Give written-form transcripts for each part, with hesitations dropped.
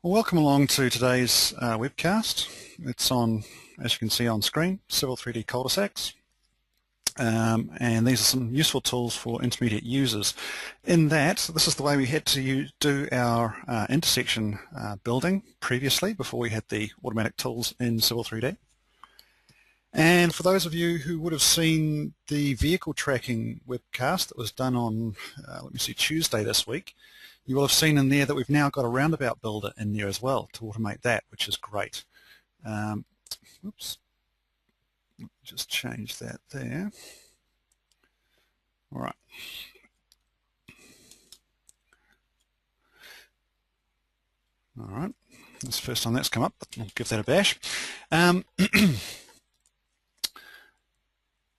Well, welcome along to today's webcast. It's on, as you can see on screen, Civil3D cul-de-sacs. And these are some useful tools for intermediate users. In that, this is the way we had to do our intersection building previously, before we had the automatic tools in Civil3D. And for those of you who would have seen the vehicle tracking webcast that was done on, Tuesday this week, you will have seen in there that we've now got a roundabout builder in there as well to automate that, which is great. Oops, just change that there. All right. All right, that's the first time that's come up, but I'll give that a bash.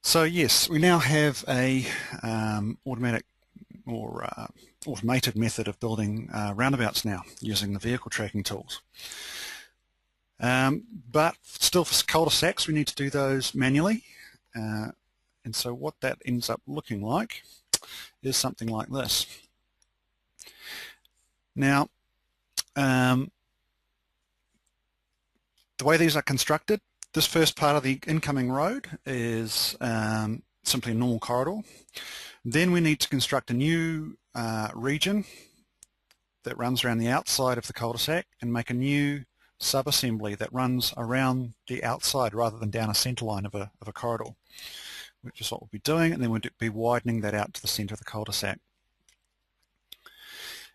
So yes, we now have a automatic or automated method of building roundabouts now using the vehicle tracking tools. But still for cul-de-sacs we need to do those manually, and so what that ends up looking like is something like this. Now the way these are constructed, this first part of the incoming road is simply a normal corridor. Then we need to construct a new region that runs around the outside of the cul-de-sac and make a new sub-assembly that runs around the outside rather than down a centerline of a corridor, which is what we'll be doing, and then we'll be widening that out to the center of the cul-de-sac.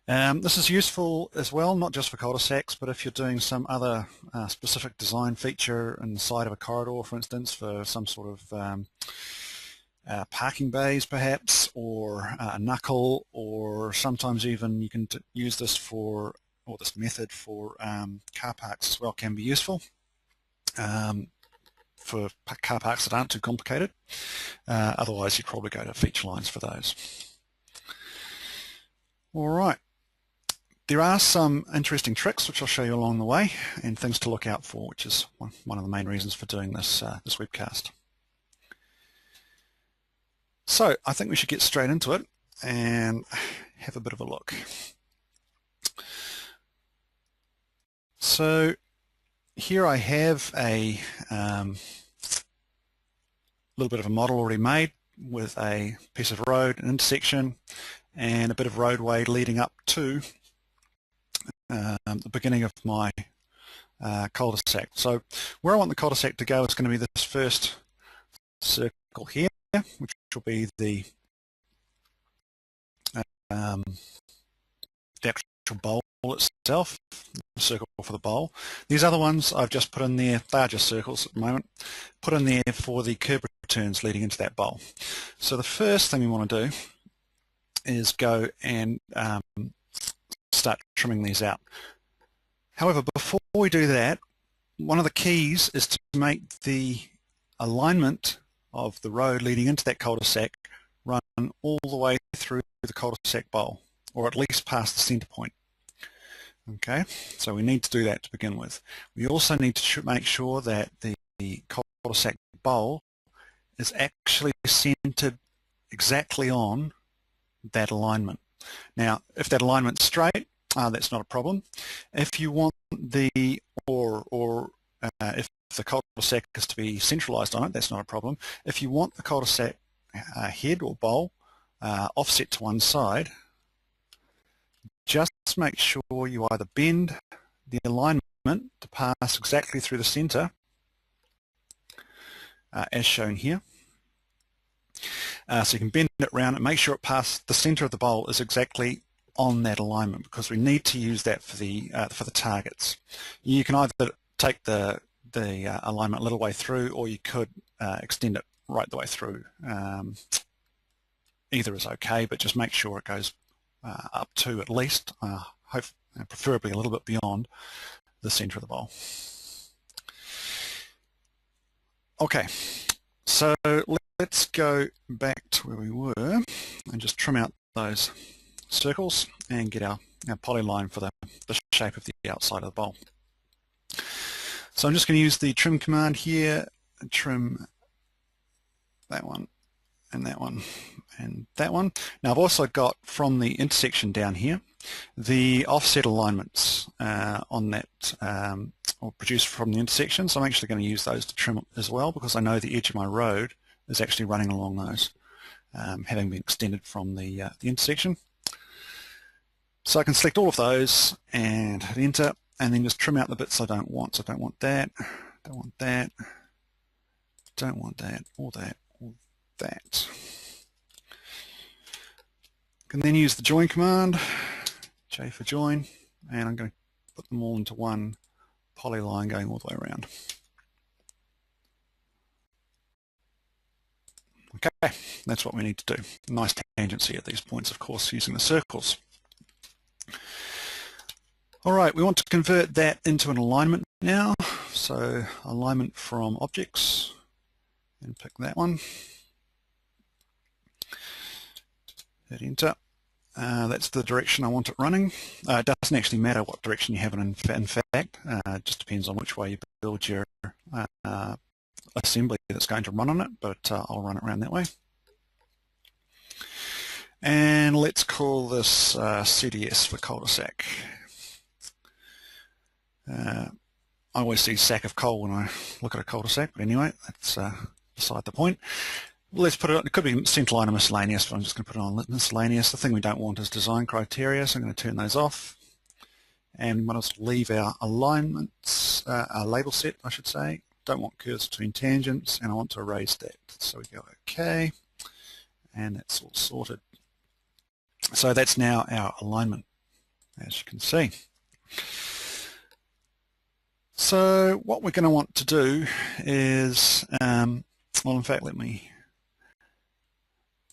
This is useful as well, not just for cul-de-sacs, but if you're doing some other specific design feature in the side of a corridor, for instance, for some sort of parking bays perhaps, or a knuckle, or sometimes even you can use this for, or this method for car parks as well, can be useful for car parks that aren't too complicated. Otherwise you'd probably go to feature lines for those. Alright, there are some interesting tricks which I'll show you along the way and things to look out for, which is one of the main reasons for doing this, this webcast. So I think we should get straight into it and have a bit of a look. So here I have a little bit of a model already made with a piece of road, an intersection, and a bit of roadway leading up to the beginning of my cul-de-sac. So where I want the cul-de-sac to go is going to be this first circle here, which will be the actual bowl itself, the circle for the bowl. These other ones I've just put in there, they are just circles at the moment, put in there for the curb returns leading into that bowl. So the first thing we want to do is go and start trimming these out. However, before we do that, one of the keys is to make the alignment of the road leading into that cul-de-sac run all the way through the cul-de-sac bowl, or at least past the center point. Okay, so we need to do that to begin with. We also need to make sure that the cul-de-sac bowl is actually centered exactly on that alignment. Now, if that alignment's straight, that's not a problem. If you want the, if the cul-de-sac is to be centralized on it, that's not a problem. If you want the cul-de-sac head or bowl offset to one side, just make sure you either bend the alignment to pass exactly through the center, as shown here. So you can bend it around and make sure it passes the center of the bowl is exactly on that alignment, because we need to use that for the targets. You can either take the alignment a little way through, or you could extend it right the way through. Either is okay, but just make sure it goes up to at least, preferably a little bit beyond the center of the bowl. Okay, so let's go back to where we were and just trim out those circles and get our polyline for the shape of the outside of the bowl. So I'm just going to use the trim command here and trim that one and that one and that one. Now I've also got from the intersection down here, the offset alignments on that or produced from the intersection. So I'm actually going to use those to trim as well, because I know the edge of my road is actually running along those, having been extended from the intersection. So I can select all of those and hit enter, and then just trim out the bits I don't want. So I don't want that, don't want that, don't want that, or that, or that. Can then use the join command, J for join, and I'm going to put them all into one polyline going all the way around. Okay, that's what we need to do. Nice tangency at these points, of course, using the circles. All right, we want to convert that into an alignment now. So alignment from objects, and pick that one. Hit enter. That's the direction I want it running. It doesn't actually matter what direction you have it in fact. It just depends on which way you build your assembly that's going to run on it, but I'll run it around that way. And let's call this CDS for cul-de-sac. I always see sack of coal when I look at a cul-de-sac, but anyway, that's beside the point. Let's put it could be centerline or miscellaneous, but I'm just going to put it on miscellaneous. The thing we don't want is design criteria, so I'm going to turn those off. And we might as well leave our alignments, our label set, I should say. Don't want curves between tangents, and I want to erase that. So we go OK, and that's all sorted. So that's now our alignment, as you can see. So what we're going to want to do is, well, in fact, let me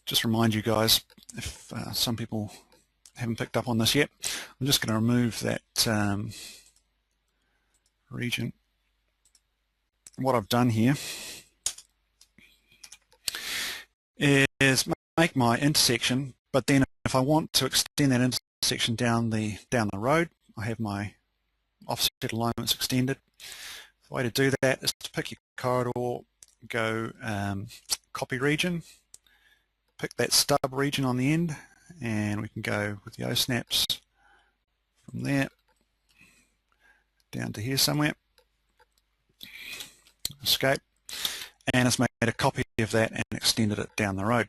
just remind you guys, if some people haven't picked up on this yet, I'm just going to remove that region. What I've done here is make my intersection, but then if I want to extend that intersection down the road, I have my offset alignments extended. The way to do that is to pick your corridor, go copy region, pick that stub region on the end, and we can go with the O-snaps from there down to here somewhere. Escape, and it's made a copy of that and extended it down the road.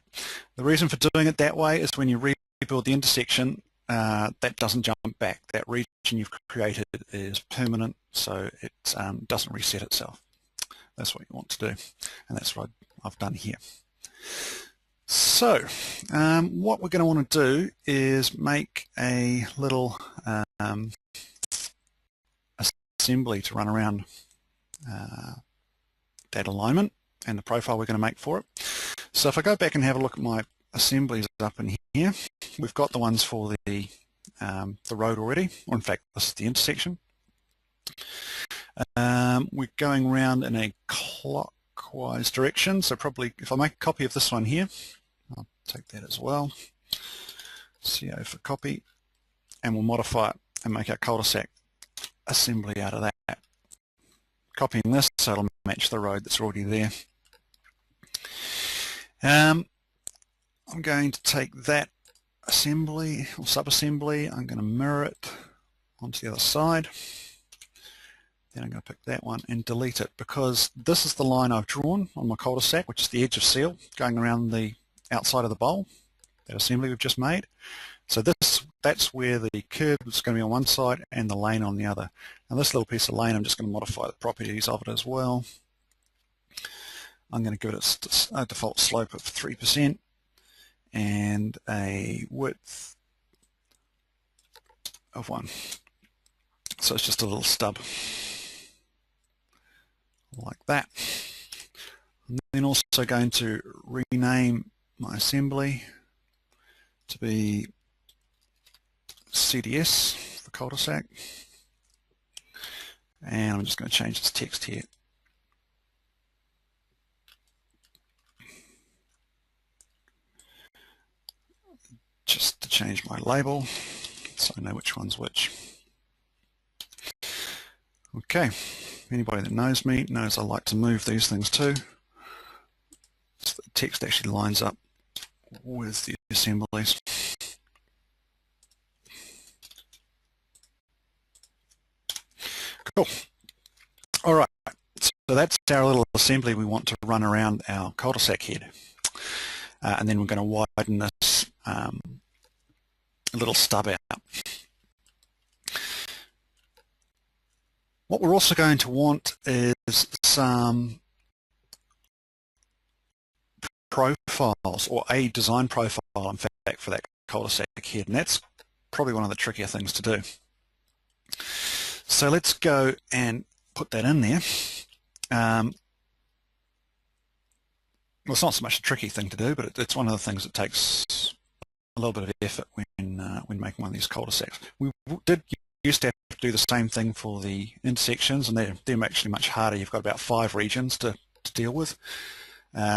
The reason for doing it that way is when you rebuild the intersection, that doesn't jump back. That region you've created is permanent, so it doesn't reset itself. That's what you want to do, and that's what I've done here. So what we're going to want to do is make a little assembly to run around that alignment and the profile we're going to make for it. So if I go back and have a look at my assemblies up in here, we've got the ones for the road already, or in fact this is the intersection. We're going around in a clockwise direction, so probably if I make a copy of this one here, I'll take that as well, CO for copy, and we'll modify it and make our cul-de-sac assembly out of that. Copying this so it'll match the road that's already there. I'm going to take that assembly or sub-assembly, I'm going to mirror it onto the other side. Then I'm going to pick that one and delete it, because this is the line I've drawn on my cul-de-sac, which is the edge of seal going around the outside of the bowl, that assembly we've just made. So that's where the curb is going to be on one side and the lane on the other. Now this little piece of lane, I'm just going to modify the properties of it as well. I'm going to give it a default slope of 3% and a width of 1. So it's just a little stub like that. I'm then also going to rename my assembly to be CDS for cul-de-sac, and I'm just going to change this text here. Just to change my label so I know which one's which. Okay, anybody that knows me knows I like to move these things too, so the text actually lines up with the assemblies. Cool. All right, so that's our little assembly we want to run around our cul-de-sac head. And then we're going to widen this little stub out. What we're also going to want is some profiles, or a design profile, in fact, for that cul-de-sac head, and that's probably one of the trickier things to do. So let's go and put that in there. Well, it's not so much a tricky thing to do, but it's one of the things that takes a little bit of effort when making one of these cul-de-sacs. We used to have to do the same thing for the intersections, and they're actually much harder. You've got about 5 regions to deal with.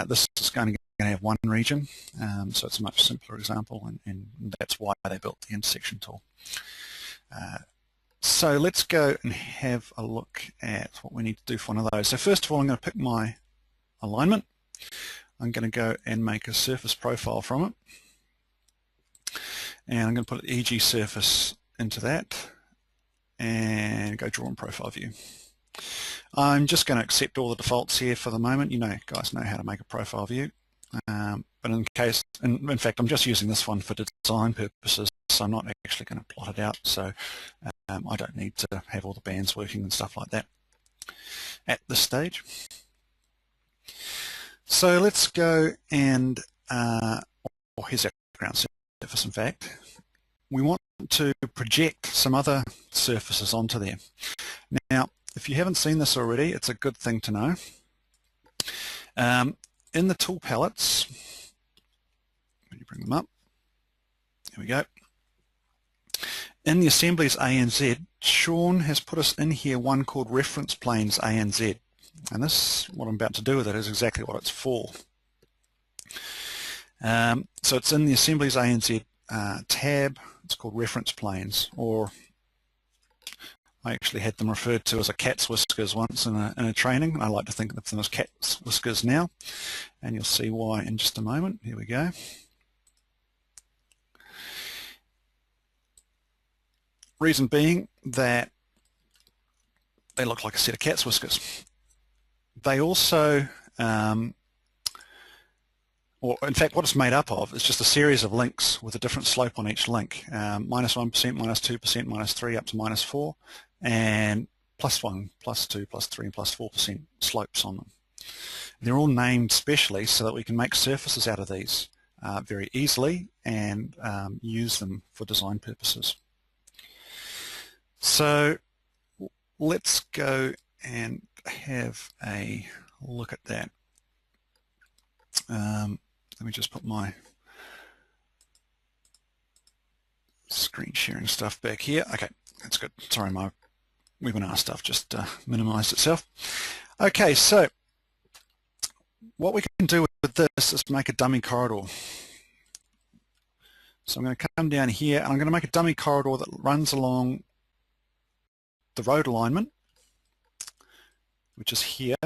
This is going to have 1 region, so it's a much simpler example, and that's why they built the intersection tool. So let's go and have a look at what we need to do for one of those. So first of all, I'm going to pick my alignment. I'm going to go and make a surface profile from it. And I'm going to put an EG surface into that and go draw in profile view. I'm just going to accept all the defaults here for the moment. You guys know how to make a profile view. But in fact, I'm just using this one for design purposes, so I'm not actually going to plot it out. So I don't need to have all the bands working and stuff like that at this stage. So let's go and, here's our ground surface, in fact. We want to project some other surfaces onto there. Now, if you haven't seen this already, it's a good thing to know. In the tool palettes, when you bring them up, here we go. In the assemblies A and Z, Sean has put us in here one called reference planes A and Z. And this, what I'm about to do with it, is exactly what it's for. So it's in the assemblies A and Z tab. It's called reference planes, or I actually had them referred to as a cat's whiskers once in a training. I like to think of them as cat's whiskers now, and you'll see why in just a moment. Here we go. Reason being that they look like a set of cat's whiskers. They also, or in fact what it's made up of is just a series of links with a different slope on each link, -1%, -2%, -3, up to -4, and +1, +2, +3, and +4% slopes on them. They're all named specially so that we can make surfaces out of these very easily and use them for design purposes. So let's go and have a look at that. Let me just put my screen sharing stuff back here. Okay, that's good. Sorry, my webinar stuff just minimized itself. Okay, so what we can do with this is make a dummy corridor. So I'm going to come down here and I'm going to make a dummy corridor that runs along the road alignment, which is here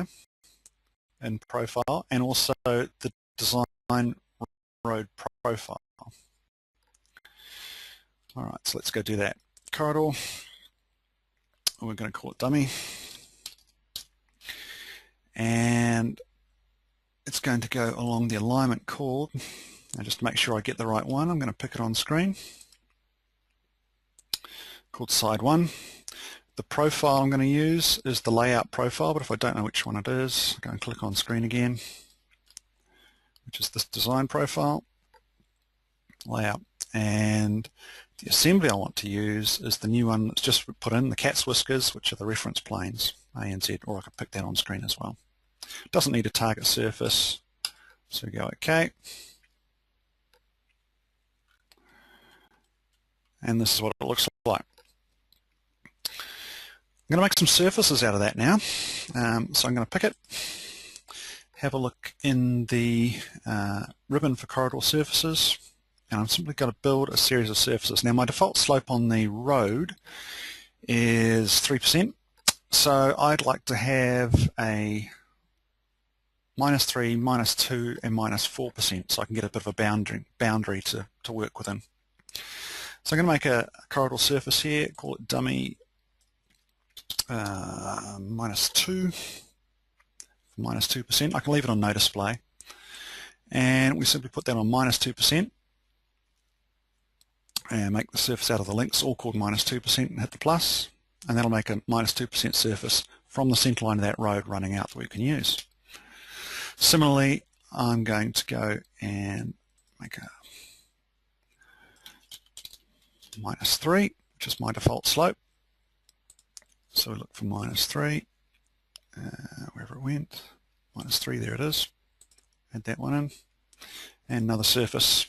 in profile, and also the design road profile. All right, so let's go do that. Corridor, we're going to call it dummy, and it's going to go along the alignment chord. Now just to make sure I get the right one, I'm going to pick it on screen, called side 1. The profile I'm going to use is the layout profile, but if I don't know which one it is, go and click on screen again, which is this design profile, layout. And the assembly I want to use is the new one that's just put in, the cat's whiskers, which are the reference planes, A and Z, or I could pick that on screen as well. Doesn't need a target surface, so we go OK. And this is what it looks like. I'm going to make some surfaces out of that now. So I'm going to pick it, have a look in the ribbon for corridor surfaces, and I'm simply going to build a series of surfaces. Now my default slope on the road is 3%, so I'd like to have a -3, -2, and -4%, so I can get a bit of a boundary to work within. So I'm going to make a corridor surface here, call it dummy -2, -2%. I can leave it on no display. And we simply put that on -2% and make the surface out of the links all called -2% and hit the plus, and that'll make a -2% surface from the centre line of that road running out that we can use. Similarly, I'm going to go and make a -3, which is my default slope. So we look for -3, wherever it went, -3, there it is. Add that one in, and another surface,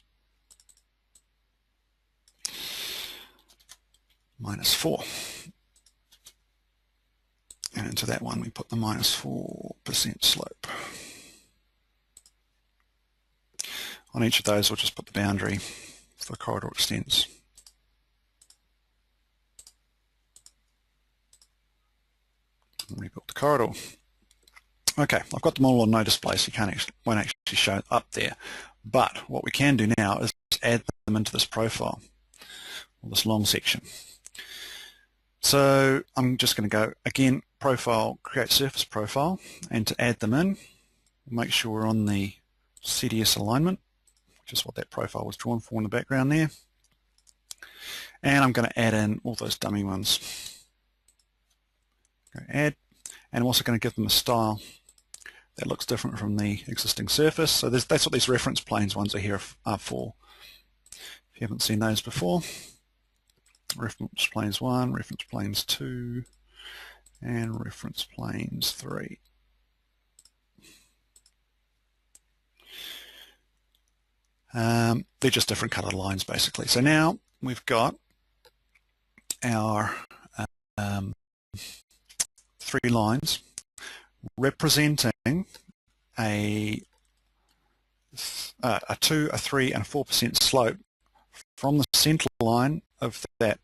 -4. And into that one we put the -4% slope. On each of those we'll just put the boundary for the corridor extends. And rebuild the corridor. Okay, I've got them all on no display, so you won't actually show up there. But what we can do now is add them into this profile, or this long section. So I'm just going to go again, profile, create surface profile, and to add them in, make sure we're on the CDS alignment, which is what that profile was drawn for in the background there. And I'm going to add in all those dummy ones. Go add, and I'm also going to give them a style that looks different from the existing surface. So that's what these reference planes ones are here are for. If you haven't seen those before, reference planes 1, reference planes 2, and reference planes 3. They're just different colored lines basically. So now we've got our 3 lines representing a 2, a 3, and a 4% slope from the centre line of that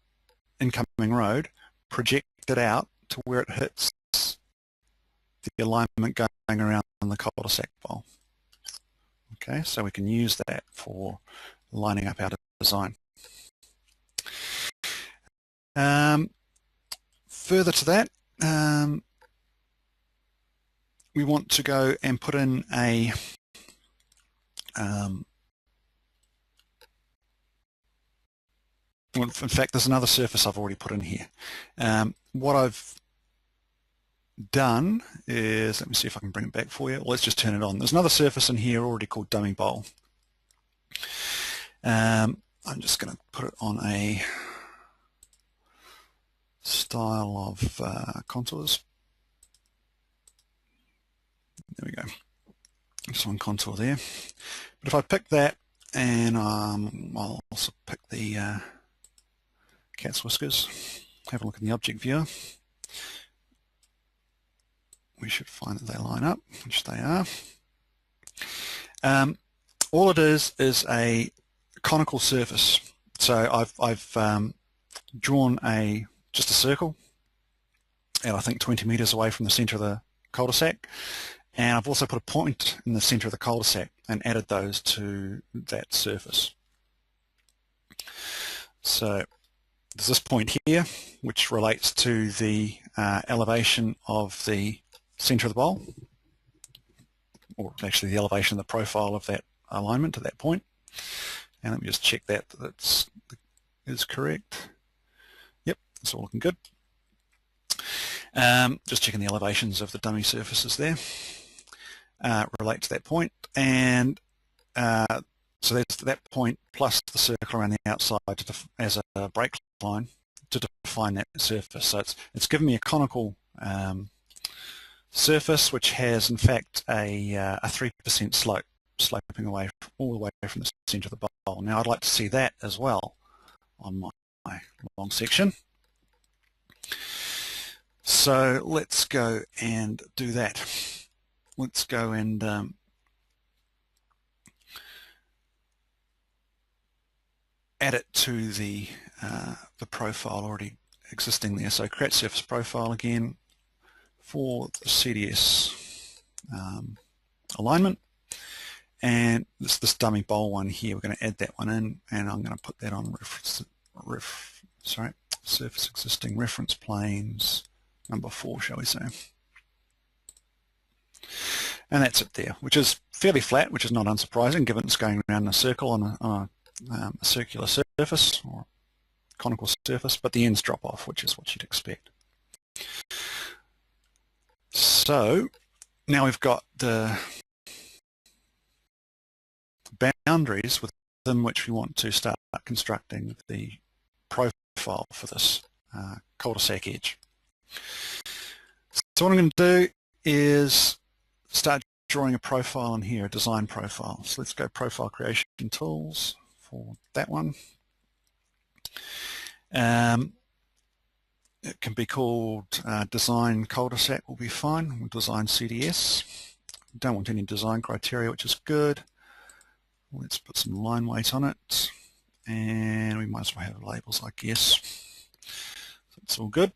incoming road, projected out to where it hits the alignment going around the cul-de-sac bowl. Okay, so we can use that for lining up our design. Further to that, we want to go and put in a well, in fact, there's another surface I've already put in here. What I've done is, let me see if I can bring it back for you. Well, let's just turn it on. There's another surface in here already called dummy bowl. I'm just going to put it on a style of contours. There we go. Just one contour there. But if I pick that, and I'll also pick the cat's whiskers, have a look in the object viewer, we should find that they line up, which they are. All it is a conical surface. So I've drawn just a circle, and I think 20 meters away from the center of the cul-de-sac, and I've also put a point in the center of the cul-de-sac and added those to that surface. So there's this point here, which relates to the elevation of the center of the bowl, or actually the elevation of the profile of that alignment to that point. And let me just check that is correct. Yep, it's all looking good. Just checking the elevations of the dummy surfaces there relate to that point, and so that's that point plus the circle around the outside as a break line to define that surface. So it's given me a conical surface which has in fact a 3% slope, sloping away all the way from the centre of the bowl. Now I'd like to see that as well on my long section. So let's go and do that. Let's go and add it to the profile already existing there. So create surface profile again for the CDS alignment, and this dummy bowl one here, we're going to add that one in, and I'm going to put that on surface existing reference planes number 4, shall we say. And that's it there, which is fairly flat, which is not unsurprising given it's going around in a circle on a circular surface or conical surface, but the ends drop off, which is what you'd expect. So now we've got the boundaries within which we want to start constructing the profile for this cul-de-sac edge. So what I'm going to do is start drawing a profile in here, a design profile. So let's go Profile Creation Tools for that one. It can be called Design Cul-de-sac will be fine, or Design CDS. We don't want any design criteria, which is good. Let's put some line weight on it, and we might as well have labels, I guess. So it's all good.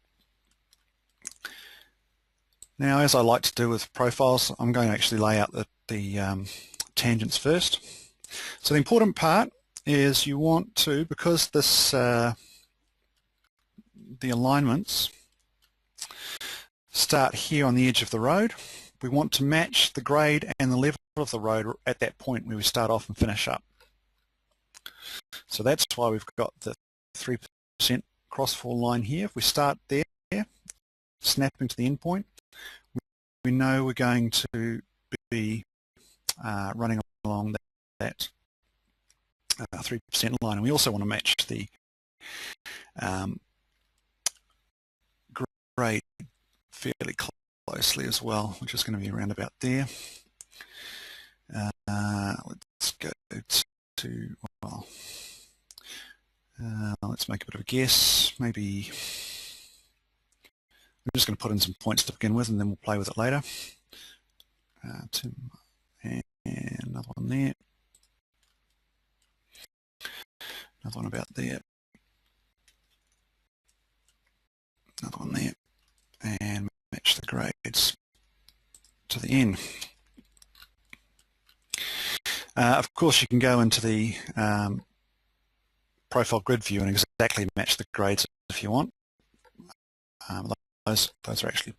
Now, as I like to do with profiles, I'm going to actually lay out the tangents first. So the important part is you want to, because this the alignments start here on the edge of the road, we want to match the grade and the level of the road at that point where we start off and finish up. So that's why we've got the 3% crossfall line here. If we start there, snapping to the end point, we know we're going to be running along that 3% line, and we also want to match the grade fairly closely as well, which is going to be around about there. Let's go to, well, let's make a bit of a guess. Maybe I'm just going to put in some points to begin with, and then we'll play with it later. And another one there. Another one about there. Another one there. And match the grades to the end. Of course, you can go into the profile grid view and exactly match the grades if you want. Those are actually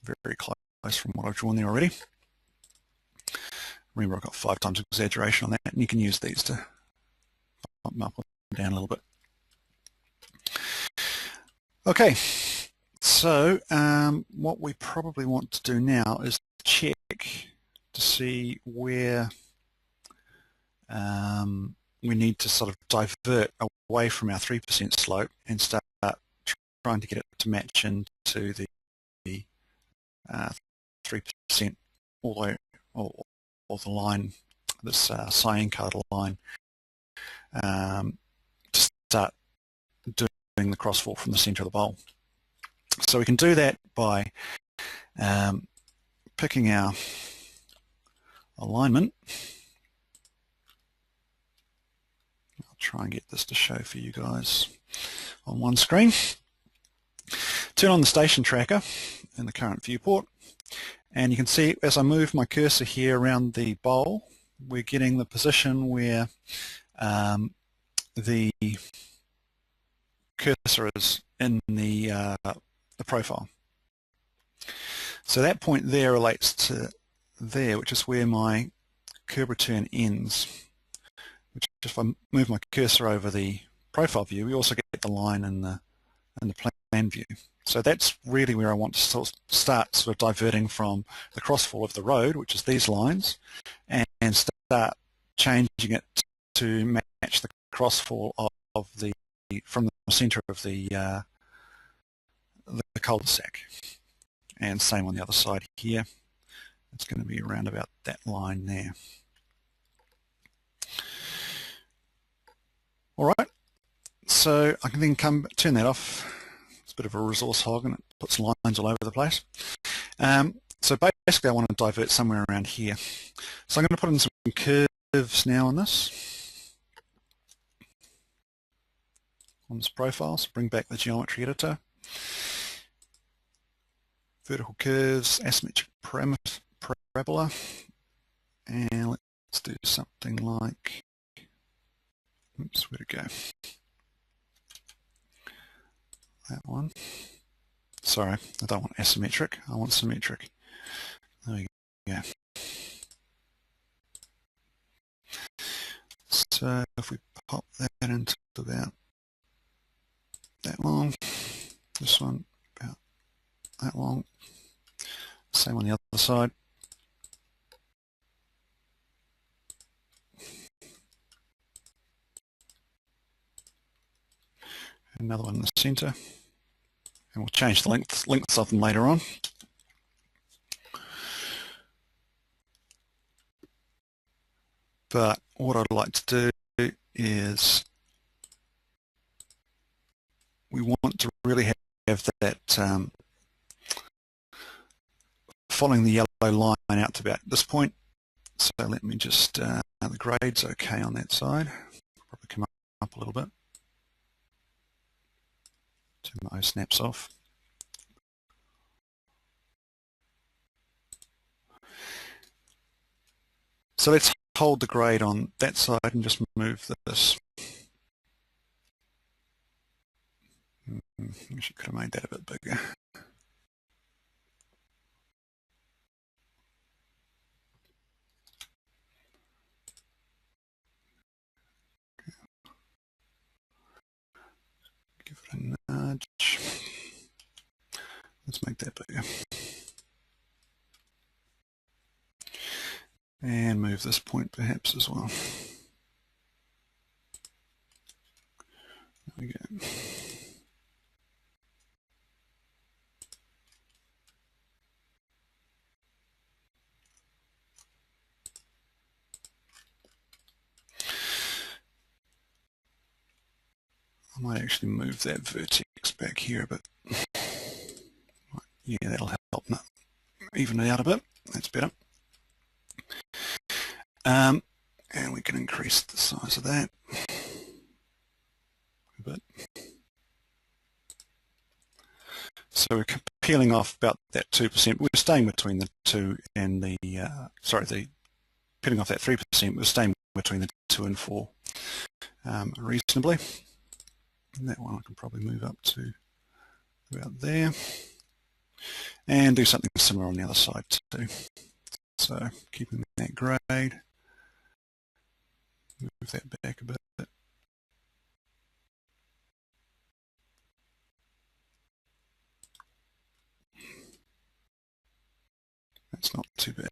very close from what I've drawn there already. Remember, I've got 5 times exaggeration on that, and you can use these to bump them up and down a little bit. Okay, so what we probably want to do now is check to see where we need to sort of divert away from our 3% slope and start trying to get it to match into the 3% all the way, or the line, this cyan colored line, to start doing the crossfall from the center of the bowl. So we can do that by picking our alignment. I'll try and get this to show for you guys on one screen. Turn on the station tracker in the current viewport, and you can see as I move my cursor here around the bowl, we're getting the position where the cursor is in the profile. So that point there relates to there, which is where my curb return ends. Which, if I move my cursor over the profile view, we also get the line in the plan view. So that's really where I want to start sort of diverting from the crossfall of the road, which is these lines, and start changing it to match the crossfall of the from the center of the cul-de-sac. And same on the other side here. It's going to be around about that line there. All right, so I can then turn that off. It's a bit of a resource hog, and it puts lines all over the place. So basically I want to divert somewhere around here. So I'm going to put in some curves now on this profile. So bring back the geometry editor. Vertical curves, asymmetric parabola, and let's do something like, oops, where'd it go? That one. Sorry, I don't want asymmetric, I want symmetric. There we go. So if we pop that into about that long, this one about that long, same on the other side. Another one in the center, and we'll change the lengths of them later on. But what I'd like to do is we want to really have that following the yellow line out to about this point. So let me just, the grade's okay on that side. Probably come up a little bit. Turn my O snaps off. So let's hold the grade on that side and just move this. I could have made that a bit bigger. Give it a nudge. Let's make that bigger. And move this point perhaps as well. There we go. I might actually move that vertex back here a bit. Yeah, that'll help even it out a bit. That's better. And we can increase the size of that a bit. So we're peeling off about that 2%. We're staying between the 2 and the, peeling off that 3%, we're staying between the 2 and 4 reasonably. And that one I can probably move up to about there. And do something similar on the other side too. So keeping that grade, move that back a bit. That's not too bad.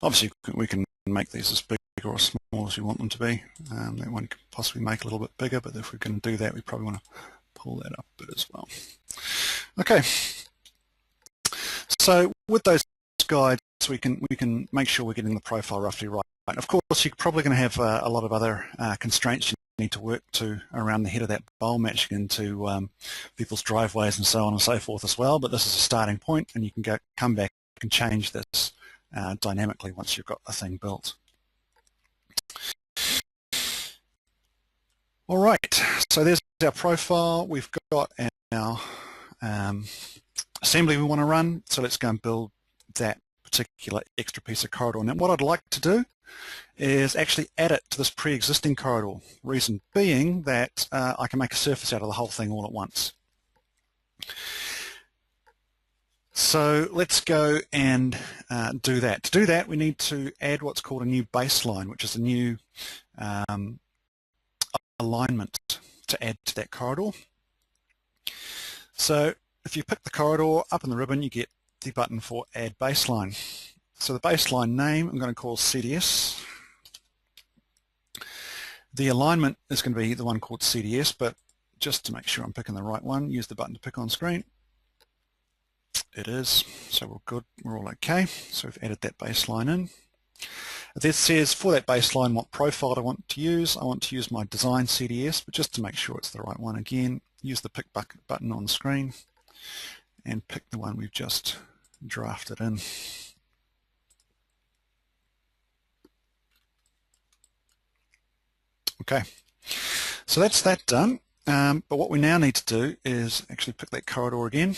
Obviously we can make these as big or as small as you want them to be. That one could possibly make a little bit bigger, but if we're going to do that, we probably want to pull that up a bit as well. Okay, so with those guides, we can make sure we're getting the profile roughly right. Of course, you're probably going to have a lot of other constraints you need to work to around the head of that bowl, matching into people's driveways and so on and so forth as well. But this is a starting point, and you can come back and change this dynamically once you've got the thing built. All right, so there's our profile. We've got our assembly we want to run. So let's go and build that particular extra piece of corridor. Now what I'd like to do is actually add it to this pre-existing corridor. Reason being that I can make a surface out of the whole thing all at once. So let's go and do that. To do that, we need to add what's called a new baseline, which is a new alignment to add to that corridor. So if you pick the corridor up in the ribbon, you get the button for Add Baseline. So the baseline name I'm going to call CDS. The alignment is going to be the one called CDS, but just to make sure I'm picking the right one, use the button to pick on screen. It is, so we're good, we're all okay. So we've added that baseline in. This says for that baseline what profile I want to use. I want to use my design CDS, but just to make sure it's the right one again, use the pick button on the screen and pick the one we've just drafted in. Okay, so that's that done. But what we now need to do is actually pick that corridor again,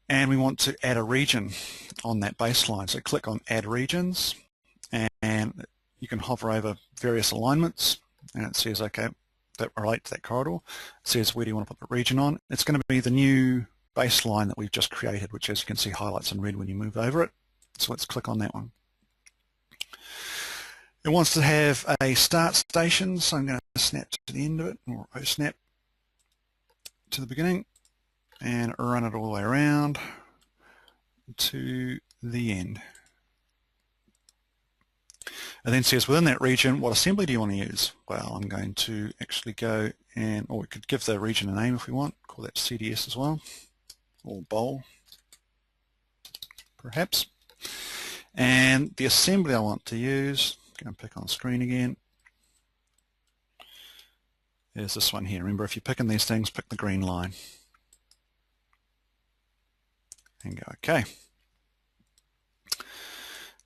and we want to add a region on that baseline. So click on Add Regions, and you can hover over various alignments, and it says, okay, that relate to that corridor. It says where do you want to put the region on. It's going to be the new baseline that we've just created, which as you can see highlights in red when you move over it. So let's click on that one. It wants to have a start station, so I'm going to snap to the end of it, or snap to the beginning, and run it all the way around to the end. And then says within that region, what assembly do you want to use? Well, I'm going to actually go and, or we could give the region a name if we want, call that CDS as well, or bowl, perhaps. And the assembly I want to use, go and pick on screen again, is this one here. Remember, if you're picking these things, pick the green line. And go OK.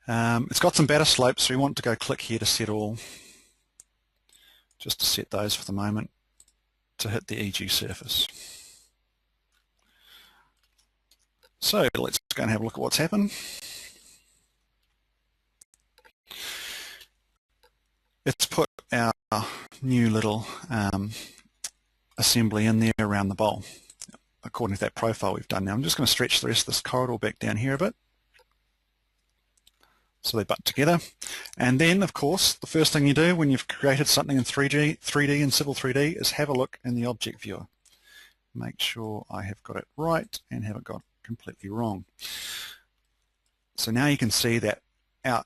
It's got some batter slopes, so we want to go click here to set all, just to set those for the moment, to hit the EG surface. So let's go and have a look at what's happened. It's put our new little assembly in there around the bowl, according to that profile we've done. Now I'm just going to stretch the rest of this corridor back down here a bit, so they butt together. And then, of course, the first thing you do when you've created something in 3D in Civil 3D is have a look in the object viewer. Make sure I have got it right and haven't got it completely wrong. So now you can see that our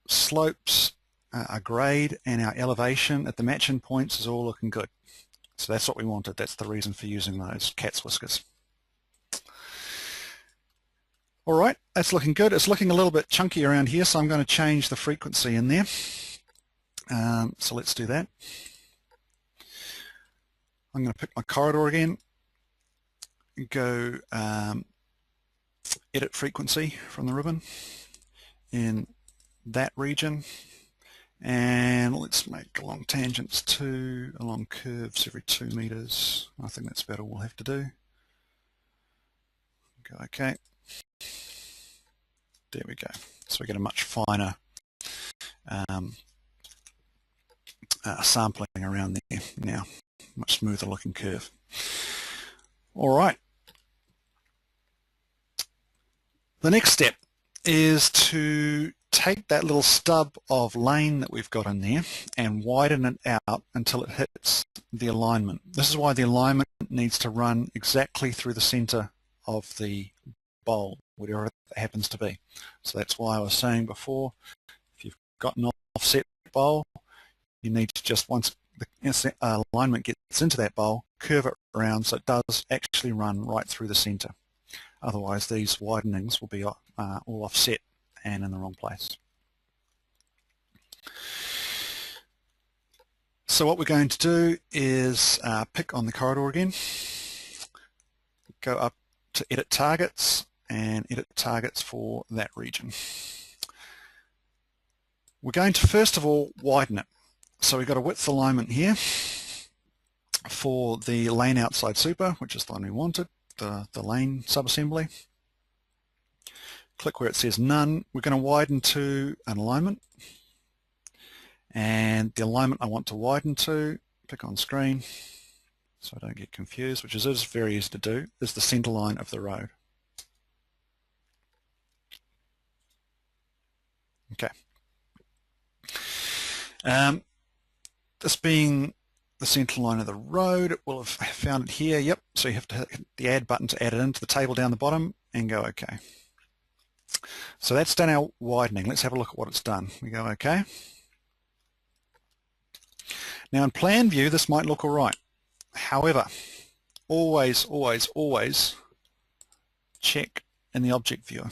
slopes, our grade, and our elevation at the matching points is all looking good. So that's what we wanted. That's the reason for using those cat's whiskers. All right, that's looking good. It's looking a little bit chunky around here, so I'm going to change the frequency in there. So let's do that. I'm going to pick my corridor again, go edit frequency from the ribbon in that region, and let's make along tangents 2, along curves every 2 meters. I think that's about all we'll have to do. Go OK. There we go. So we get a much finer sampling around there now, much smoother looking curve. All right. The next step is to take that little stub of lane that we've got in there and widen it out until it hits the alignment. This is why the alignment needs to run exactly through the center of the bowl, whatever it happens to be. So that's why I was saying before, if you've got an offset bowl, you need to just, once the alignment gets into that bowl, curve it around so it does actually run right through the center. Otherwise these widenings will be all offset and in the wrong place. So what we're going to do is pick on the corridor again, go up to edit targets and edit targets for that region. We're going to first of all widen it. So we've got a width alignment here for the lane outside super, which is the one we wanted, the lane subassembly. Click where it says none. We're going to widen to an alignment, and the alignment I want to widen to, pick on screen so I don't get confused, which is very easy to do, is the center line of the road. Okay. This being the center line of the road, it will have found it here. Yep. So you have to hit the add button to add it into the table down the bottom and go OK. So that's done our widening. Let's have a look at what it's done. We go OK. Now in plan view, this might look all right. However, always, always, always check in the object viewer.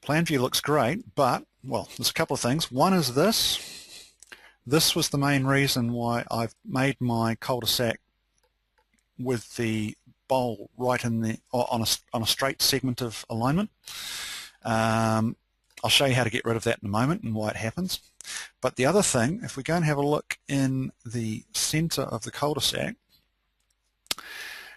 Plan view looks great, but, well, there's a couple of things. One is this. This was the main reason why I've made my cul-de-sac with the bowl right in the, on a straight segment of alignment. I'll show you how to get rid of that in a moment and why it happens. But the other thing, if we go and have a look in the center of the cul-de-sac,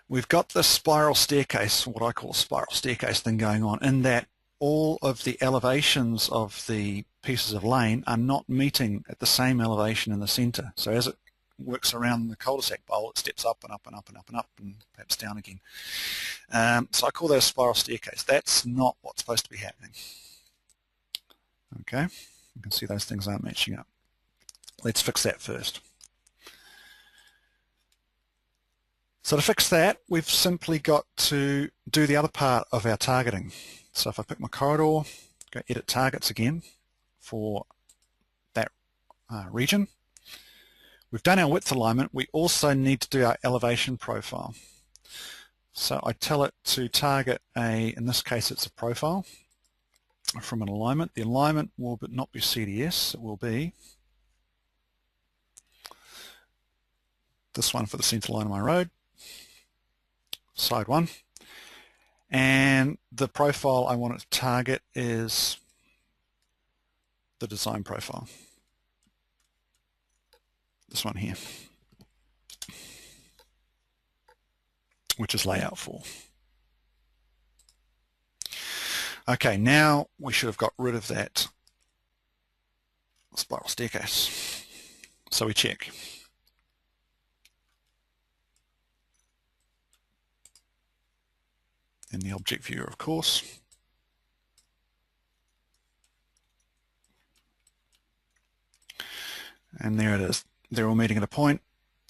we've got this spiral staircase, what I call a spiral staircase thing going on, in that all of the elevations of the pieces of lane are not meeting at the same elevation in the center. So as it works around the cul-de-sac bowl, it steps up and up and up and up and up and perhaps down again. So I call that a spiral staircase. That's not what's supposed to be happening. Okay, you can see those things aren't matching up. Let's fix that first. So to fix that, we've simply got to do the other part of our targeting. So if I pick my corridor, go edit targets again for that region. We've done our width alignment. We also need to do our elevation profile. So I tell it to target in this case it's a profile from an alignment. The alignment will not be CDS, it will be this one for the center line of my road, side one. And the profile I want it to target is the design profile, this one here, which is layout 4. Okay, now we should have got rid of that spiral staircase. So we check. In the object viewer, of course. And there it is. They're all meeting at a point,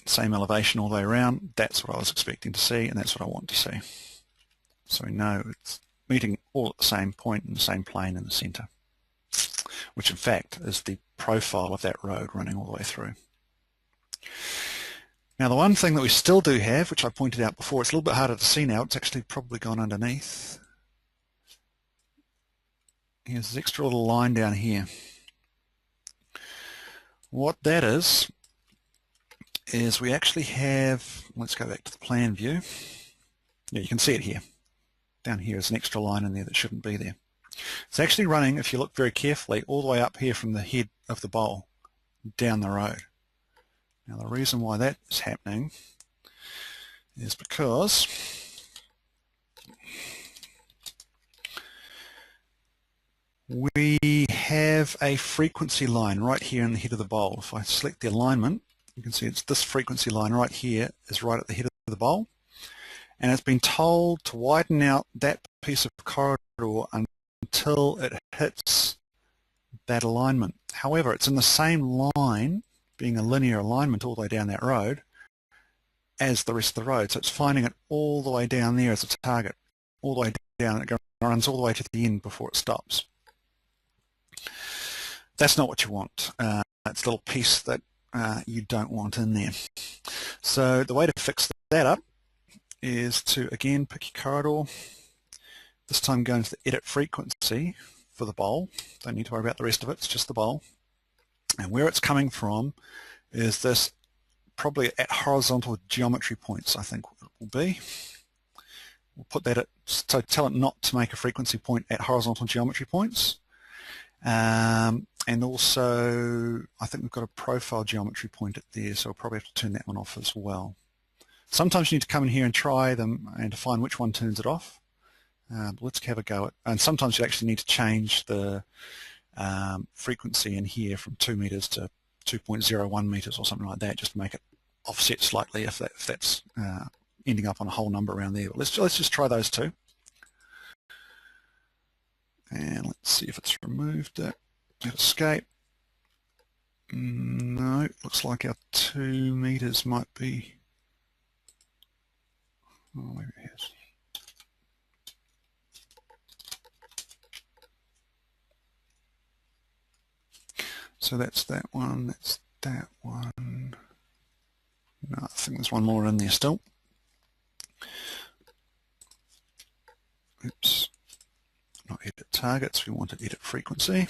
same elevation all the way around. That's what I was expecting to see, and that's what I want to see. So we know it's meeting all at the same point in the same plane in the center, which in fact is the profile of that road running all the way through. Now the one thing that we still do have, which I pointed out before, it's a little bit harder to see now, it's actually probably gone underneath. Here's this extra little line down here. What that is we actually have, let's go back to the plan view. Yeah, you can see it here. Down here is an extra line in there that shouldn't be there. It's actually running, if you look very carefully, all the way up here from the head of the bowl down the road. Now the reason why that is happening is because we have a frequency line right here in the head of the bowl. If I select the alignment, you can see it's this frequency line right here is right at the head of the bowl, and it's been told to widen out that piece of corridor until it hits that alignment. However, it's in the same line, being a linear alignment all the way down that road, as the rest of the road. So it's finding it all the way down there as a target, all the way down. It runs all the way to the end before it stops. That's not what you want. It's a little piece that you don't want in there. So the way to fix that up is to, again, pick your corridor. This time go into the edit frequency for the bowl. Don't need to worry about the rest of it, it's just the bowl. And where it's coming from is this, probably at horizontal geometry points, I think it will be. We'll put that at, so tell it not to make a frequency point at horizontal geometry points. And also, I think we've got a profile geometry point at there, so we'll probably have to turn that one off as well. Sometimes you need to come in here and try them and to find which one turns it off. Let's have a go at, and sometimes you actually need to change the frequency in here from 2 meters to 2.01 meters or something like that, just to make it offset slightly if that's ending up on a whole number around there. But let's just try those two. And let's see if it's removed it. Hit escape. No, looks like our 2 meters might be, oh, maybe it is. So that's that one, that's that one. No, I think there's one more in there still. Oops, not edit targets, we want to edit frequency.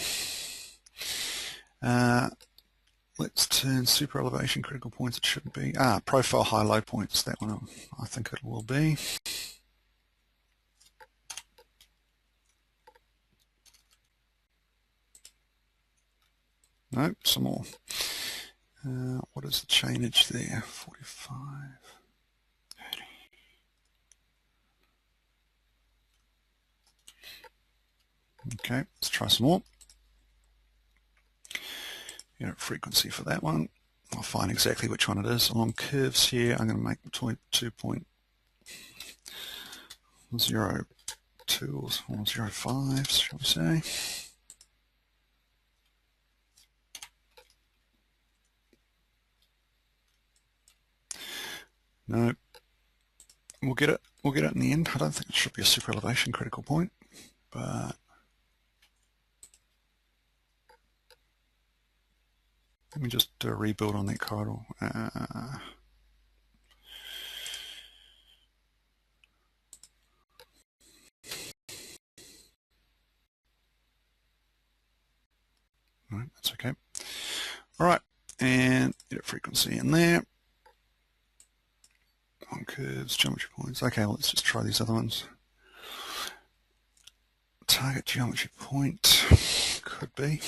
Let's turn super elevation critical points, it shouldn't be. Profile high low points, that one I think it will be. Nope, some more. What is the chainage there? 45, 30. Okay, let's try some more. unit frequency for that one. I'll find exactly which one it is. Along curves here, I'm going to make between 2.02 or 0.5, shall we say. No, we'll get it in the end. I don't think it should be a super elevation critical point, but let me just do a rebuild on that corridor. Right, that's okay. All right, and edit frequency in there. On curves, geometry points. Okay, well, let's just try these other ones. Target geometry point could be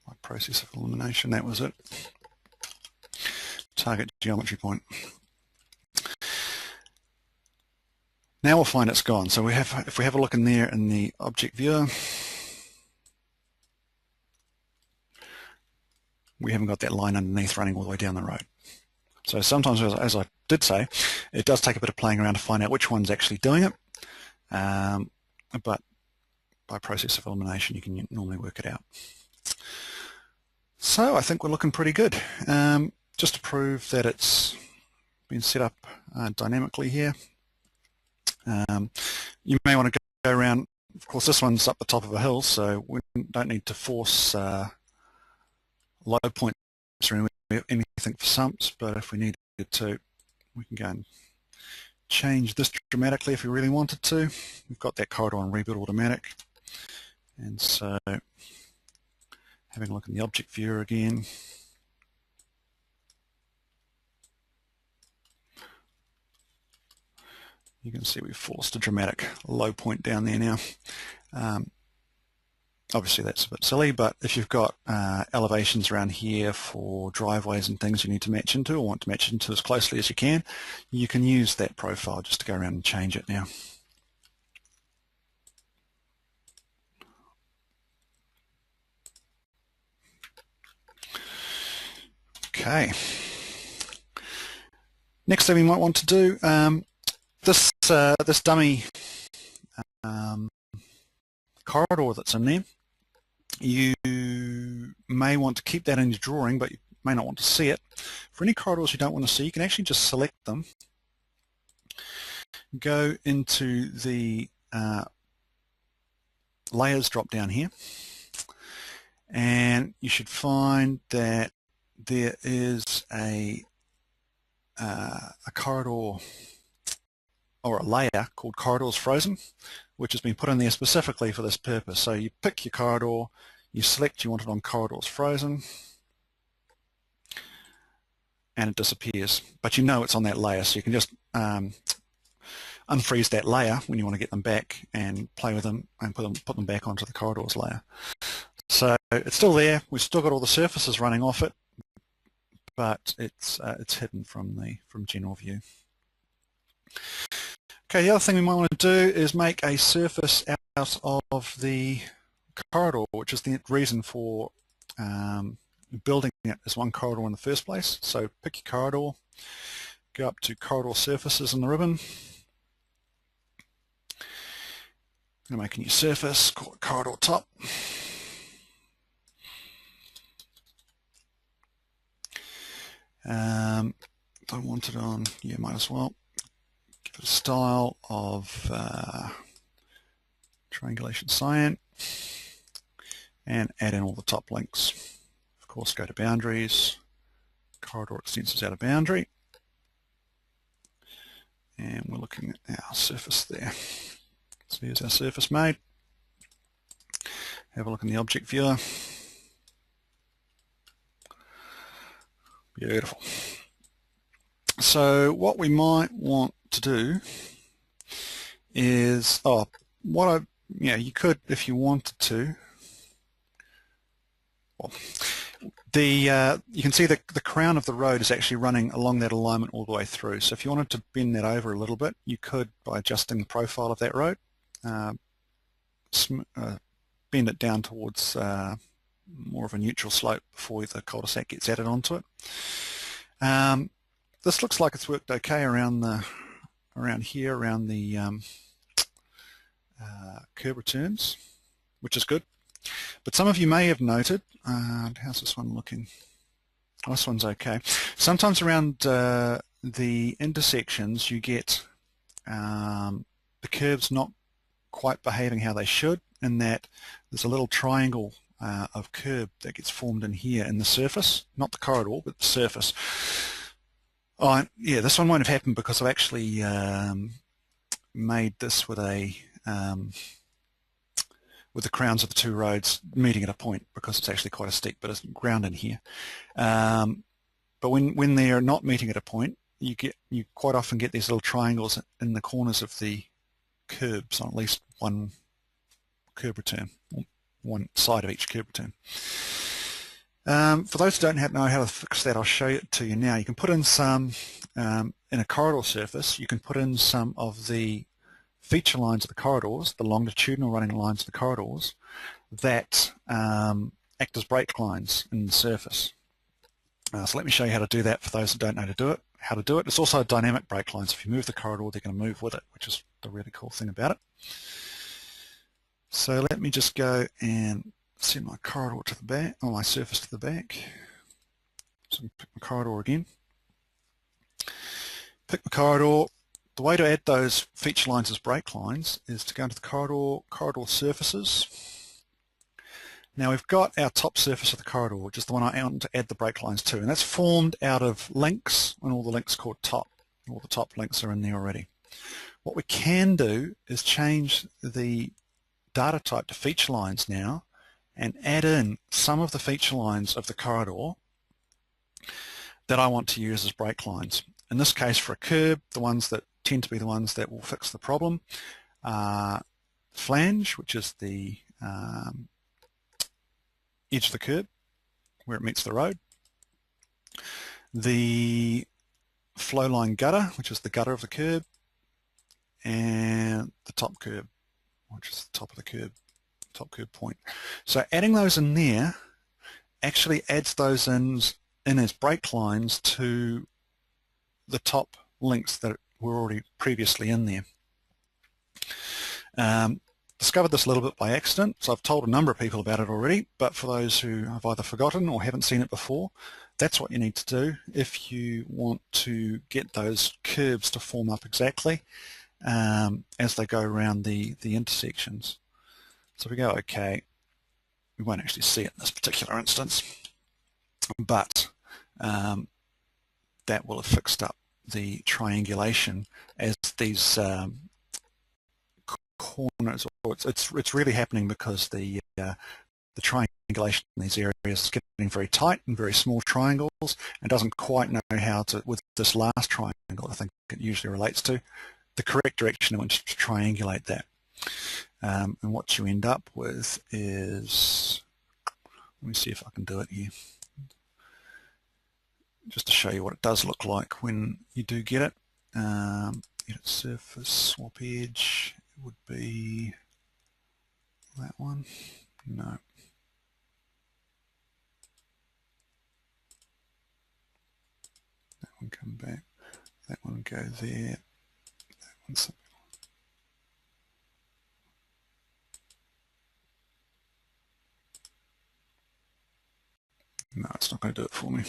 my process of elimination. That was it. Target geometry point. Now we'll find it's gone. So if we have a look in there in the object viewer, we haven't got that line underneath running all the way down the road. So sometimes, as I did say, it does take a bit of playing around to find out which one's actually doing it. But by process of elimination, you can normally work it out. So I think we're looking pretty good. Just to prove that it's been set up dynamically here, you may want to go around. Of course, this one's up the top of a hill, so we don't need to force low points or anything for sumps, but if we needed to, we can go and change this dramatically if we really wanted to. We've got that corridor on rebuild automatic, and so having a look in the object viewer again, you can see we've forced a dramatic low point down there now. Obviously that's a bit silly, but if you've got elevations around here for driveways and things you need to match into or want to match into as closely as you can use that profile just to go around and change it now. Okay. Next thing we might want to do, this dummy corridor that's in there, you may want to keep that in your drawing, but you may not want to see it. For any corridors you don't want to see, you can actually just select them, go into the layers drop down here, and you should find that there is a corridor or a layer called Corridors Frozen, which has been put in there specifically for this purpose. So you pick your corridor, you select you want it on Corridors Frozen, and it disappears. But you know it's on that layer, so you can just unfreeze that layer when you want to get them back and play with them and put them back onto the corridors layer. So it's still there. We've still got all the surfaces running off it, but it's hidden from general view. Okay, the other thing we might want to do is make a surface out of the corridor, which is the reason for building it as one corridor in the first place. So pick your corridor, go up to Corridor Surfaces in the ribbon, going to make a new surface, call it Corridor Top. Don't want it on, yeah, might as well. Give it a style of Triangulation Cyan and add in all the top links. Of course, go to Boundaries, Corridor Extensors out of Boundary, and we're looking at our surface there. So here's our surface made. Have a look in the object viewer. Beautiful. So what we might want to do is, you could, if you wanted to. Well, you can see the crown of the road is actually running along that alignment all the way through. So if you wanted to bend that over a little bit, you could by adjusting the profile of that road, bend it down towards more of a neutral slope before the cul-de-sac gets added onto it. This looks like it's worked okay around the curb returns, which is good. But some of you may have noted, how's this one looking? Oh, this one's okay. Sometimes around the intersections you get the curves not quite behaving how they should, in that there's a little triangle of curb that gets formed in here in the surface, not the corridor, but the surface. Oh, yeah, this one won't have happened because I've actually made this with the crowns of the two roads meeting at a point, because it's actually quite a steep bit of ground in here. But when they're not meeting at a point, you quite often get these little triangles in the corners of the curbs on at least one curb return, one side of each curb return. For those who don't know how to fix that, I'll show it to you now. You can put in some, in a corridor surface, you can put in some of the feature lines of the corridors, the longitudinal running lines of the corridors, that act as brake lines in the surface. So let me show you how to do that for those who don't know how to do it. It's also a dynamic brake line, so if you move the corridor, they're going to move with it, which is the really cool thing about it. So let me just go and send my corridor to the back, or my surface to the back. So pick my corridor again. Pick my corridor. The way to add those feature lines as brake lines is to go into the corridor surfaces. Now we've got our top surface of the corridor, which is the one I want to add the brake lines to, and that's formed out of links, and all the links called top. All the top links are in there already. What we can do is change the data type to feature lines now and add in some of the feature lines of the corridor that I want to use as brake lines. In this case, for a curb, the ones that tend to be the ones that will fix the problem are flange, which is the edge of the curb where it meets the road, the flow line gutter, which is the gutter of the curb, and the top curb, which is the top of the curb, top curb point. So adding those in there actually adds those in as brake lines to the top links that were already previously in there. Discovered this a little bit by accident, so I've told a number of people about it already, but for those who have either forgotten or haven't seen it before, that's what you need to do if you want to get those curves to form up exactly as they go around the intersections. So if we go OK, we won't actually see it in this particular instance, but that will have fixed up the triangulation as these corners. It's really happening because the triangulation in these areas is getting very tight and very small triangles, and doesn't quite know how to, with this last triangle I think it usually relates to, the correct direction in which to triangulate that. And what you end up with is, let me see if I can do it here, just to show you what it does look like when you do get it. Edit surface, swap edge, it would be that one. No. That one come back. That one go there. That one something. No, it's not going to do it for me.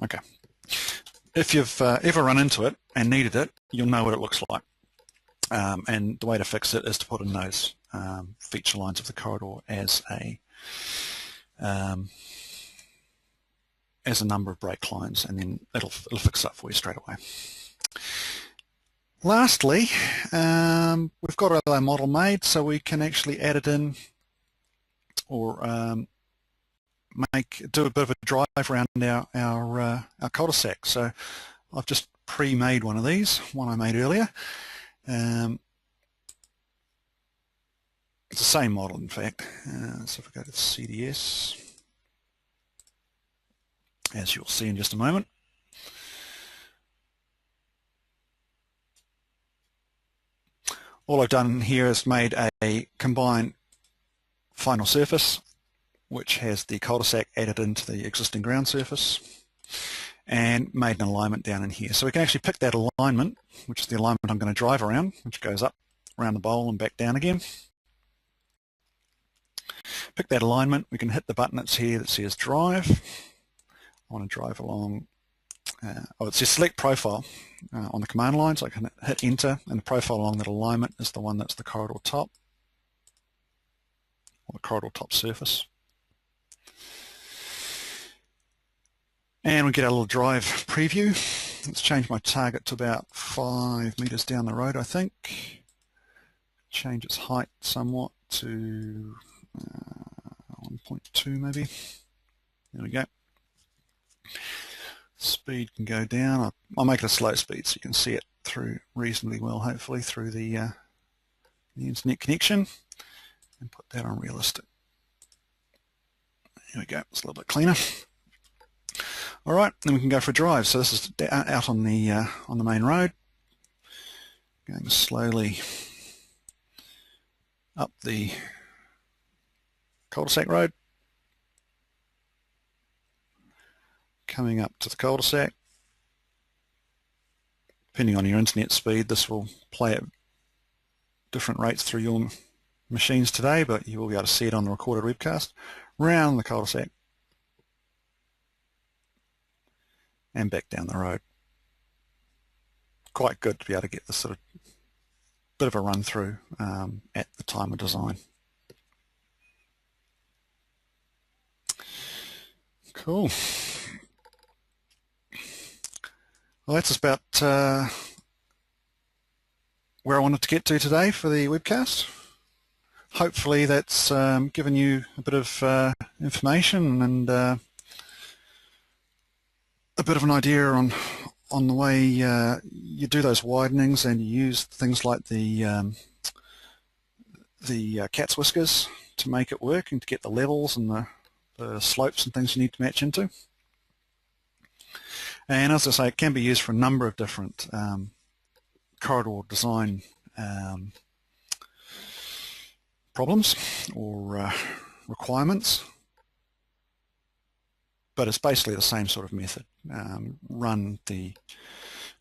Okay. If you've ever run into it and needed it, you'll know what it looks like. And the way to fix it is to put in those feature lines of the corridor as a number of brake lines, and then it'll fix it up for you straight away. Lastly, we've got our model made, so we can actually add it in, or do a bit of a drive around our cul-de-sac. So I've just pre-made one of these, one I made earlier. It's the same model, in fact. So if we go to CDS, as you'll see in just a moment, all I've done here is made a combined final surface, which has the cul-de-sac added into the existing ground surface, and made an alignment down in here. So we can actually pick that alignment, which is the alignment I'm going to drive around, which goes up around the bowl and back down again. Pick that alignment, we can hit the button that's here that says drive. I want to drive along, it says select profile on the command line, so I can hit enter, and the profile along that alignment is the one that's the corridor top, or the corridor top surface. And we get a little drive preview. Let's change my target to about 5 meters down the road, I think. Change its height somewhat to 1.2 maybe. There we go. Speed can go down. I'll make it a slow speed so you can see it through reasonably well, hopefully, through the internet connection. And put that on realistic. There we go. It's a little bit cleaner. All right, then we can go for a drive. So this is out on the main road, going slowly up the cul-de-sac road, coming up to the cul-de-sac. Depending on your internet speed, this will play at different rates through your machines today, but you will be able to see it on the recorded webcast. Round the cul-de-sac and back down the road. Quite good to be able to get this sort of bit of a run through at the time of design. Cool. Well, that's about where I wanted to get to today for the webcast. Hopefully that's given you a bit of information and a bit of an idea on the way you do those widenings, and you use things like the cat's whiskers to make it work and to get the levels and the slopes and things you need to match into. And as I say, it can be used for a number of different corridor design problems or requirements, but it's basically the same sort of method. Run the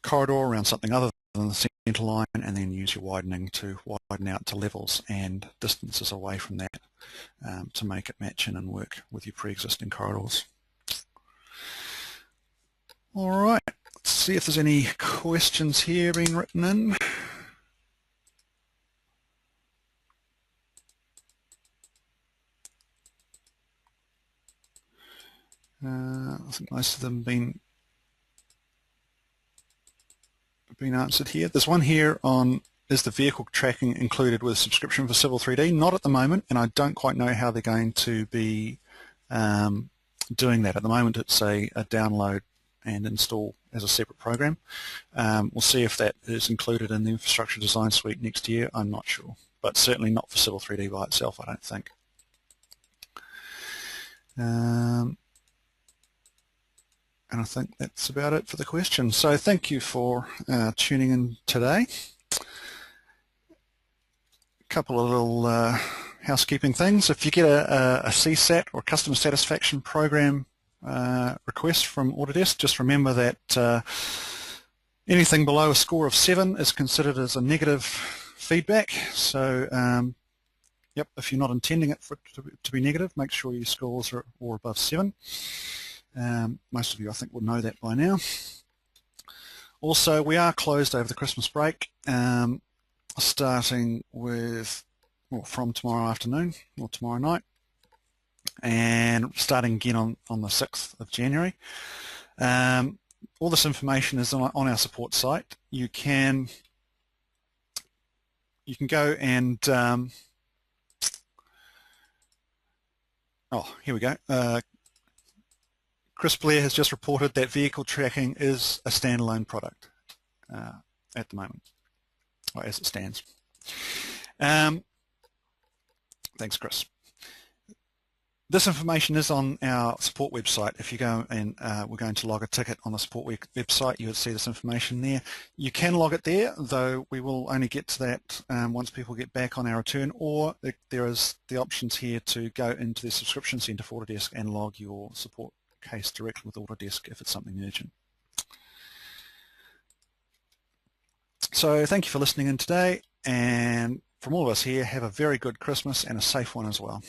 corridor around something other than the center line, and then use your widening to widen out to levels and distances away from that to make it match in and work with your pre-existing corridors. All right, let's see if there's any questions here being written in. I think most of them been answered here. There's one here on, is the vehicle tracking included with subscription for Civil3D? Not at the moment, and I don't quite know how they're going to be doing that. At the moment it's a download and install as a separate program. We'll see if that is included in the infrastructure design suite next year. I'm not sure, but certainly not for Civil3D by itself, I don't think. And I think that's about it for the questions. So thank you for tuning in today. A couple of little housekeeping things. If you get a CSAT or customer satisfaction program request from Autodesk, just remember that anything below a score of 7 is considered as a negative feedback. So yep, if you're not intending it for it to be negative, make sure your scores are all above 7. Most of you, I think, will know that by now. Also, we are closed over the Christmas break, starting with, well, from tomorrow afternoon or tomorrow night, and starting again on the 6th of January. All this information is on our support site. You can go and oh, here we go. Chris Blair has just reported that vehicle tracking is a standalone product at the moment, or as it stands. Thanks, Chris. This information is on our support website. If you go and we're going to log a ticket on the support website, you would see this information there. You can log it there, though we will only get to that once people get back on our return, or there is the options here to go into the subscription centre for Autodesk and log your support case directly with Autodesk if it's something urgent. So thank you for listening in today, and from all of us here, have a very good Christmas and a safe one as well.